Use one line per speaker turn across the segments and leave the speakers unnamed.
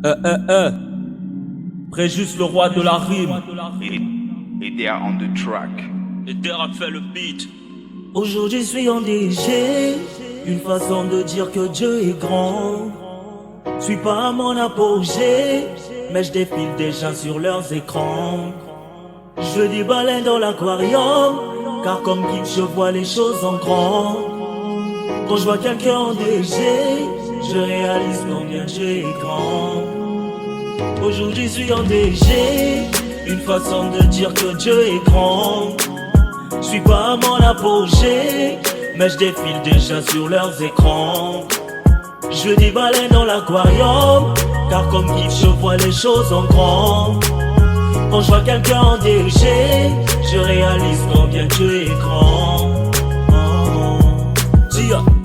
Euh, euh, euh. Préjuge le roi de la rime.
Et they are on the track.
Et Der a fait le beat.
Aujourd'hui je suis en DG, une façon de dire que Dieu est grand. Je suis pas à mon apogée, mais je défile déjà sur leurs écrans. Je dis baleine dans l'aquarium, car comme guide je vois les choses en grand. Quand je vois quelqu'un en DG, je réalise combien Dieu est grand. Aujourd'hui je suis en DG, une façon de dire que Dieu est grand. Je suis pas à mon apogée, mais je défile déjà sur leurs écrans. Je dis baleine dans l'aquarium, car comme guide je vois les choses en grand. Quand je vois quelqu'un en DG, je réalise combien Dieu est grand.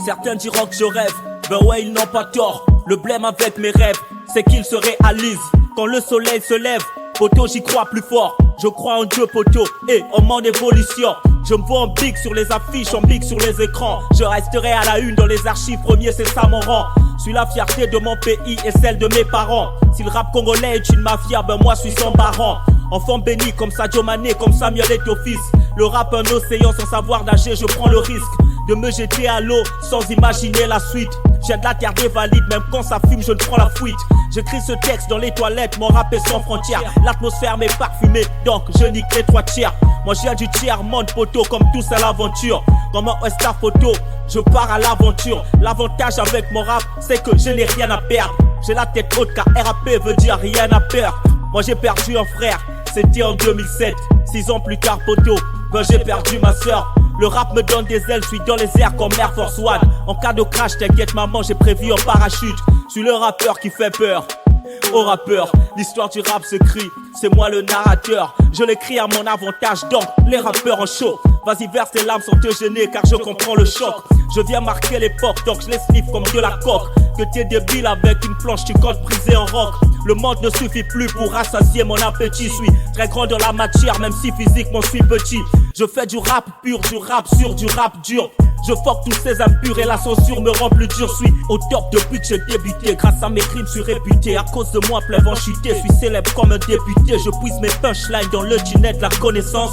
Certains diront que je rêve, ben ouais ils n'ont pas tort. Le blême avec mes rêves, c'est qu'ils se réalisent quand le soleil se lève. Poto, j'y crois plus fort, je crois en Dieu poto, et en mon évolution. Je me vois en big sur les affiches, en big sur les écrans. Je resterai à la une dans les archives, premier c'est ça mon rang. Je suis la fierté de mon pays et celle de mes parents. Si le rap congolais est une mafia, ben moi je suis sans parents. Enfant béni comme Sadio Mané, comme Samuel Eto'o fils. Le rap un océan sans savoir nager, je prends le risque de me jeter à l'eau sans imaginer la suite. J'ai de la terre des valides, même quand ça fume je ne prends la fuite. J'écris ce texte dans les toilettes, mon rap est sans frontières. L'atmosphère m'est parfumée, donc je nique les trois tiers. Moi j'ai du tiers monde poteau, comme tous à l'aventure. Comme un Western photo, je pars à l'aventure. L'avantage avec mon rap, c'est que je n'ai rien à perdre. J'ai la tête haute car RAP veut dire rien à peur. Moi j'ai perdu un frère, c'était en 2007. 6 ans plus tard poteau, ben j'ai perdu ma soeur. Le rap me donne des ailes, je suis dans les airs comme Air Force One. En cas de crash, t'inquiète maman, j'ai prévu un parachute. Je suis le rappeur qui fait peur aux rappeurs. L'histoire du rap se crie, c'est moi le narrateur. Je l'écris à mon avantage, donc les rappeurs en show. Vas-y verse tes larmes sans te gêner, car je comprends le choc. Je viens marquer l'époque, donc je les sniffe comme de la coque. Que t'es débile avec une planche, tu comptes briser en roc. Le monde ne suffit plus pour rassasier mon appétit. Je suis très grand dans la matière, même si physiquement je suis petit. Je fais du rap pur, du rap sur du rap dur. Je fuck tous ces impurs et la censure me rend plus dur. Je suis au top depuis que j'ai débuté. Grâce à mes crimes, je suis réputé. À cause de moi, plein vent chuté. Je suis célèbre comme un député. Je puise mes punchlines dans le tunnel de la connaissance.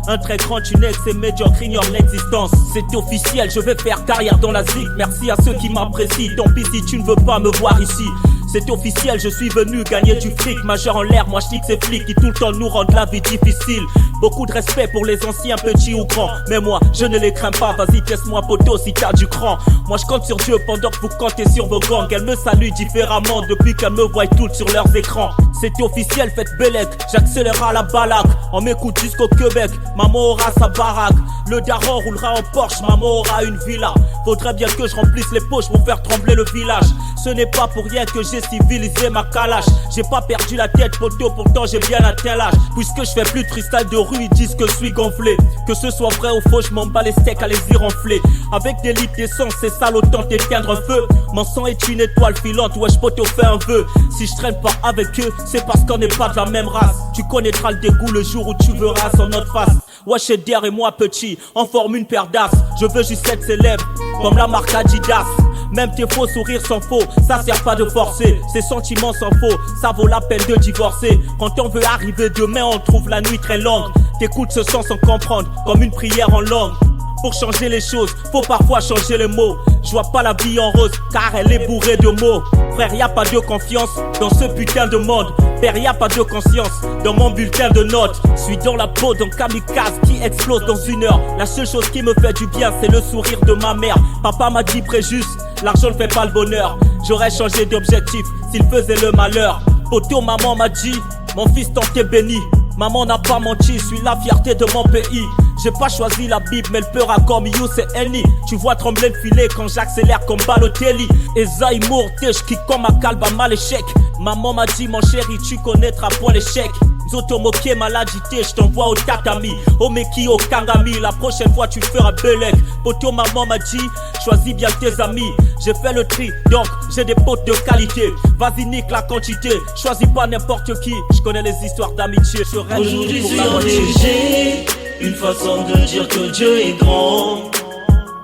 Un très grand tunnel, c'est médiocre, ignore l'existence. C'est officiel, je vais faire carrière dans la zig. Merci à ceux qui m'apprécient. Tant pis si tu ne veux pas me voir ici. C'est officiel, je suis venu gagner du fric. Majeur en l'air, moi je dis que ces flics qui tout le temps nous rendent la vie difficile. Beaucoup de respect pour les anciens, petits ou grands. Mais moi, je ne les crains pas, vas-y pièce-moi poteau si t'as du cran. Moi je compte sur Dieu pendant que vous comptez sur vos gangs. Elles me saluent différemment depuis qu'elles me voient toutes sur leurs écrans. C'est officiel, faites bellec, j'accélère à la balac. On m'écoute jusqu'au Québec, maman aura sa baraque. Le daron roulera en Porsche, maman aura une villa. Faudrait bien que je remplisse les poches pour faire trembler le village. Ce n'est pas pour rien que j'ai civilisé ma calache. J'ai pas perdu la tête poteau, pourtant j'ai bien atteint l'âge. Puisque je fais plus de freestyle de rue, ils disent que je suis gonflé. Que ce soit vrai ou faux, je m'en bats les steaks à les y ronfler. Avec des litres d'essence, c'est sale, autant t'éteindre un feu. Mon sang est une étoile filante, wesh poteau fais un vœu. Si je traîne pas avec eux, c'est parce qu'on n'est pas de la même race. Tu connaîtras le dégoût le jour où tu verras son notre face. Wesh et Der et moi petit, on forme une paire d'as. Je veux juste être célèbre, comme la marque Adidas. Même tes faux sourires sont faux, ça sert pas de forcer. Ces sentiments sont faux, ça vaut la peine de divorcer. Quand on veut arriver demain, on trouve la nuit très longue. T'écoutes ce son sans comprendre, comme une prière en langue. Pour changer les choses, faut parfois changer les mots. Je vois pas la vie en rose, car elle est bourrée de mots. Frère, y a pas de confiance dans ce putain de monde. Père, y a pas de conscience dans mon bulletin de notes. Suis dans la peau d'un kamikaze qui explose dans une heure. La seule chose qui me fait du bien, c'est le sourire de ma mère. Papa m'a dit préjuge, l'argent ne fait pas le bonheur. J'aurais changé d'objectif s'il faisait le malheur. Poteau, maman m'a dit, mon fils t'en t'es béni. Maman n'a pas menti, je suis la fierté de mon pays. J'ai pas choisi la Bible, mais le peur a comme you, c'est Eni. Tu vois trembler le filet quand j'accélère comme Balotelli. Esaï Mourté, je kick comme un calbe à mal échec. Maman m'a dit, mon chéri, tu connaîtras pas l'échec. Zotomoké, maladité, je t'envoie au tatami. Au Meki, au Kangami, la prochaine fois tu feras belek. Poto, maman m'a dit, choisis bien tes amis. J'ai fait le tri, donc j'ai des potes de qualité. Vas-y, nique la quantité, choisis pas n'importe qui. Je connais les histoires d'amitié, je rêve.
Aujourd'hui je suis en DG, une façon de dire que Dieu est grand.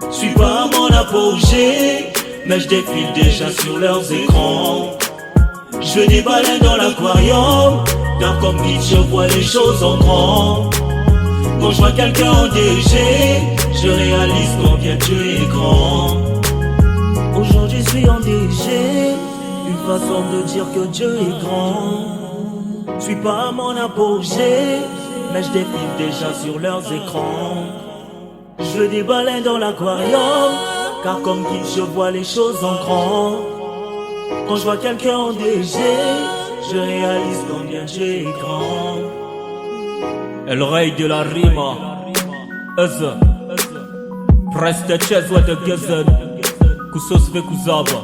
Je suis pas à mon apogée, mais je défile déjà sur leurs écrans. Je veux des baleines dans l'aquarium, car comme guide je vois les choses en grand. Quand je vois quelqu'un en DG, je réalise combien Dieu est grand. Aujourd'hui je suis en DG, une façon de dire que Dieu est grand. Je suis pas à mon apogée, mais je défile déjà sur leurs écrans. Je veux des baleines dans l'aquarium, car comme guide je vois les choses en grand. Quand je vois quelqu'un en DG, je réalise combien Dieu est grand.
El rey de la rima, Preste Chezwa de Gezen, Kusos ve Kuzaba.